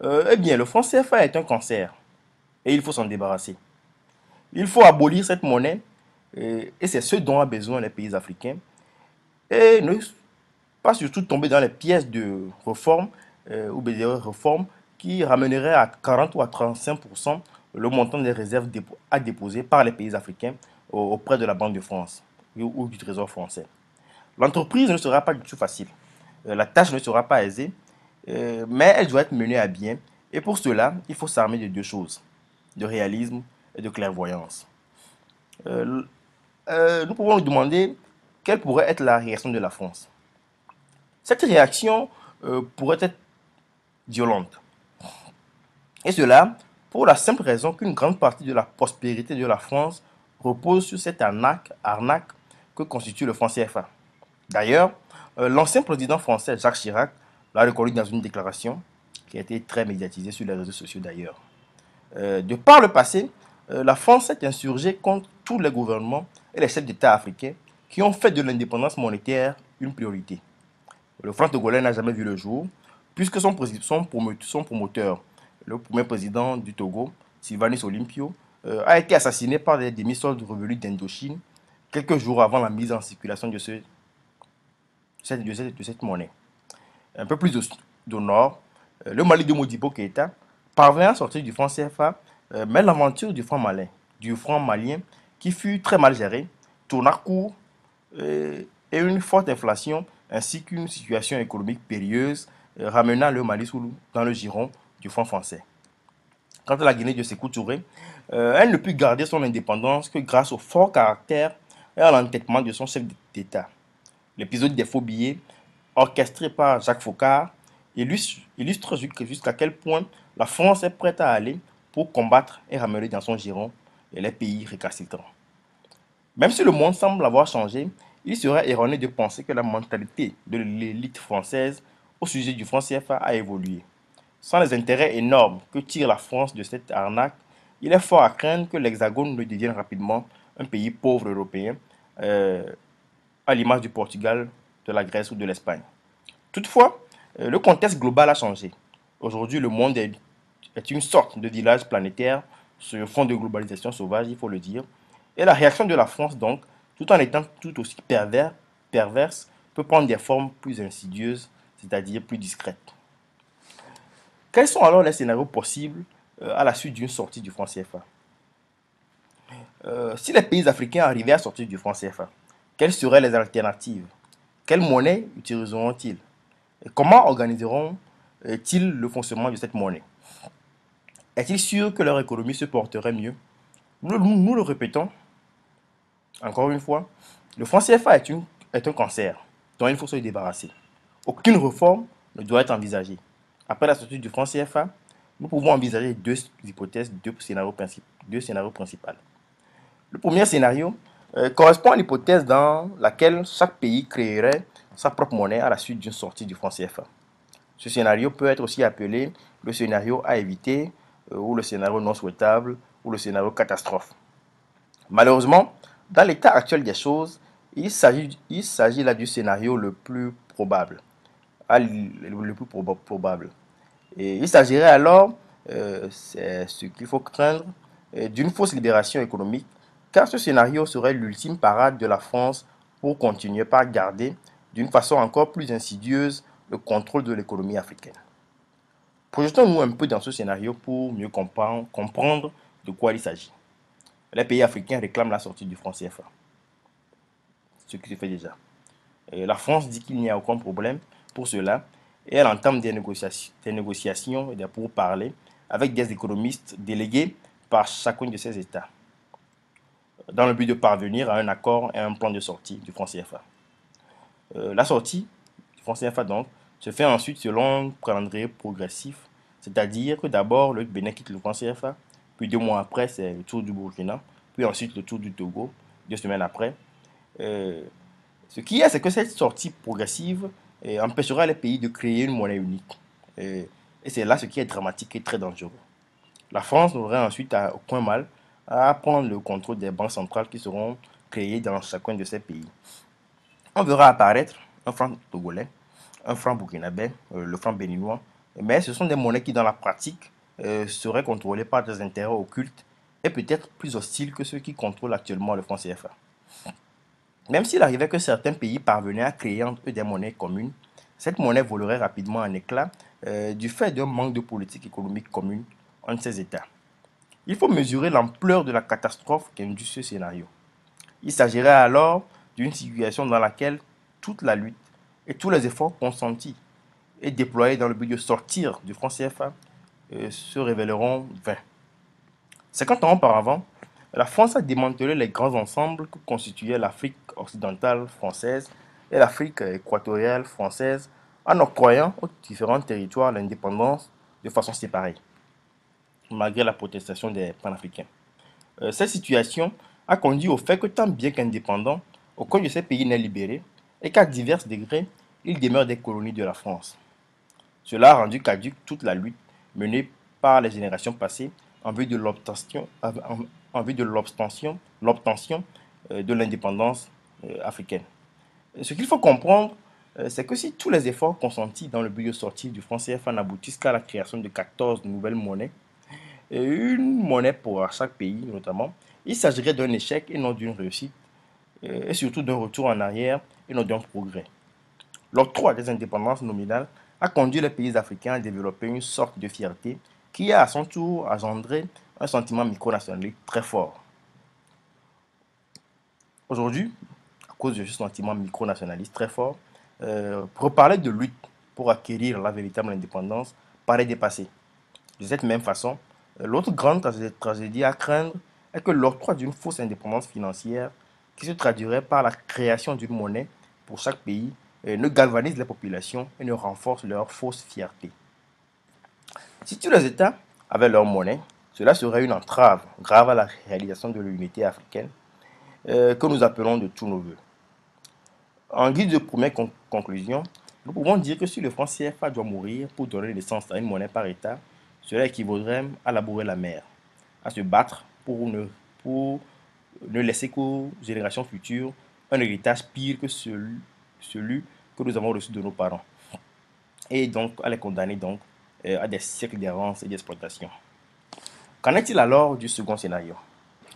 Eh bien, le franc CFA est un cancer et il faut s'en débarrasser. Il faut abolir cette monnaie et c'est ce dont ont besoin les pays africains et ne pas surtout tomber dans les pièges de réforme ou des réformes qui ramèneraient à 40 ou à 35% le montant des réserves à déposer par les pays africains auprès de la Banque de France ou du Trésor français. L'entreprise ne sera pas du tout facile. La tâche ne sera pas aisée, mais elle doit être menée à bien. Et pour cela, il faut s'armer de deux choses, de réalisme et de clairvoyance. Euh, nous pouvons nous demander quelle pourrait être la réaction de la France. Cette réaction pourrait être violente. Et cela pour la simple raison qu'une grande partie de la prospérité de la France repose sur cette arnaque que constitue le franc CFA. D'ailleurs, l'ancien président français Jacques Chirac l'a reconnu dans une déclaration qui a été très médiatisée sur les réseaux sociaux d'ailleurs. De par le passé, la France s'est insurgée contre tous les gouvernements et les chefs d'État africains qui ont fait de l'indépendance monétaire une priorité. Le franc togolais n'a jamais vu le jour, puisque son promoteur, le premier président du Togo, Sylvanus Olympio, a été assassiné par des demi-soldes revenus d'Indochine quelques jours avant la mise en circulation de cette monnaie. Un peu plus au nord, le Mali de Modibo Keïta parvient à sortir du franc CFA, mais l'aventure du franc malien, qui fut très mal géré, tourna court et une forte inflation ainsi qu'une situation économique périlleuse ramena le Mali dans le giron du franc français. Quant à la Guinée de Sékou Touré, elle ne put garder son indépendance que grâce au fort caractère et à l'entêtement de son chef d'État. L'épisode des faux billets, orchestré par Jacques Faucard, illustre jusqu'à quel point la France est prête à aller pour combattre et ramener dans son giron les pays récalcitrants. Même si le monde semble avoir changé, il serait erroné de penser que la mentalité de l'élite française au sujet du franc CFA a évolué. Sans les intérêts énormes que tire la France de cette arnaque, il est fort à craindre que l'Hexagone ne devienne rapidement un pays pauvre européen, euh, à l'image du Portugal, de la Grèce ou de l'Espagne. Toutefois, le contexte global a changé. Aujourd'hui, le monde est une sorte de village planétaire sur fond de globalisation sauvage, il faut le dire. Et la réaction de la France, donc, tout en étant tout aussi perverse, peut prendre des formes plus insidieuses, c'est-à-dire plus discrètes. Quels sont alors les scénarios possibles à la suite d'une sortie du franc CFA? Si les pays africains arrivaient à sortir du franc CFA, quelles seraient les alternatives? Quelle monnaie utiliseront-ils? Et comment organiseront-ils le fonctionnement de cette monnaie? Est-il sûr que leur économie se porterait mieux? Nous le répétons, encore une fois, le franc CFA est un cancer dont il faut se débarrasser. Aucune réforme ne doit être envisagée. Après la sortie du franc CFA, nous pouvons envisager deux hypothèses, deux scénarios principaux. Le premier scénario correspond à l'hypothèse dans laquelle chaque pays créerait sa propre monnaie à la suite d'une sortie du franc CFA. Ce scénario peut être aussi appelé le scénario à éviter, ou le scénario non souhaitable, ou le scénario catastrophe. Malheureusement, dans l'état actuel des choses, il s'agit là du scénario le plus probable. Probable. Et il s'agirait alors, c'est ce qu'il faut craindre, d'une fausse libération économique, car ce scénario serait l'ultime parade de la France pour continuer par garder, d'une façon encore plus insidieuse, le contrôle de l'économie africaine. Projetons-nous un peu dans ce scénario pour mieux comprendre de quoi il s'agit. Les pays africains réclament la sortie du franc CFA, ce qui se fait déjà. Et la France dit qu'il n'y a aucun problème pour cela et elle entame des négociations et des pourparlers avec des économistes délégués par chacun de ces États dans le but de parvenir à un accord et à un plan de sortie du franc CFA. La sortie du franc CFA donc se fait ensuite selon un calendrier progressif, c'est-à-dire que d'abord le Bénin quitte le franc CFA, puis 2 mois après c'est le tour du Burkina, puis ensuite le tour du Togo, 2 semaines après. Euh, Ce qui est, c'est que cette sortie progressive empêchera les pays de créer une monnaie unique. Et c'est là ce qui est dramatique et très dangereux. La France n'aurait ensuite aucun mal à prendre le contrôle des banques centrales qui seront créées dans chacun de ces pays. On verra apparaître un franc togolais, un franc burkinabé, le franc béninois, Mais ce sont des monnaies qui, dans la pratique, seraient contrôlées par des intérêts occultes et peut-être plus hostiles que ceux qui contrôlent actuellement le franc CFA. Même s'il arrivait que certains pays parvenaient à créer entre eux des monnaies communes, cette monnaie volerait rapidement en éclats du fait d'un manque de politique économique commune entre ces États. Il faut mesurer l'ampleur de la catastrophe qu'induit ce scénario. Il s'agirait alors d'une situation dans laquelle toute la lutte et tous les efforts consentis et déployés dans le but de sortir du franc CFA se révéleront vains. 50 ans auparavant, la France a démantelé les grands ensembles que constituaient l'Afrique occidentale française et l'Afrique équatoriale française en octroyant aux différents territoires l'indépendance de façon séparée, malgré la protestation des panafricains. Cette situation a conduit au fait que tant bien qu'indépendants, aucun de ces pays n'est libéré et qu'à divers degrés, ils demeurent des colonies de la France. Cela a rendu caduque toute la lutte menée par les générations passées en vue de l'obtention de l'indépendance africaine. Ce qu'il faut comprendre, c'est que si tous les efforts consentis dans le but de sortir du franc CFA n'aboutissent qu'à la création de 14 nouvelles monnaies, et une monnaie pour chaque pays notamment, il s'agirait d'un échec et non d'une réussite, et surtout d'un retour en arrière et non d'un progrès. L'octroi des indépendances nominales a conduit les pays africains à développer une sorte de fierté qui a à son tour engendré un sentiment micronationaliste très fort. Aujourd'hui, à cause de ce sentiment micronationaliste très fort, reparler de lutte pour acquérir la véritable indépendance paraît dépassé. De cette même façon, l'autre grande tragédie à craindre est que l'octroi d'une fausse indépendance financière qui se traduirait par la création d'une monnaie pour chaque pays ne galvanise les populations et ne renforce leur fausse fierté. Si tous les États avaient leur monnaie, cela serait une entrave grave à la réalisation de l'unité africaine que nous appelons de tous nos voeux. En guise de première conclusion, nous pouvons dire que si le franc CFA doit mourir pour donner naissance à une monnaie par État, cela équivaudrait à labourer la mer, à se battre pour ne laisser qu'aux générations futures un héritage pire que celui que nous avons reçu de nos parents, et donc à les condamner à des siècles d'errance et d'exploitation. Qu'en est-il alors du second scénario?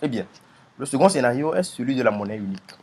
Eh bien, le second scénario est celui de la monnaie unique.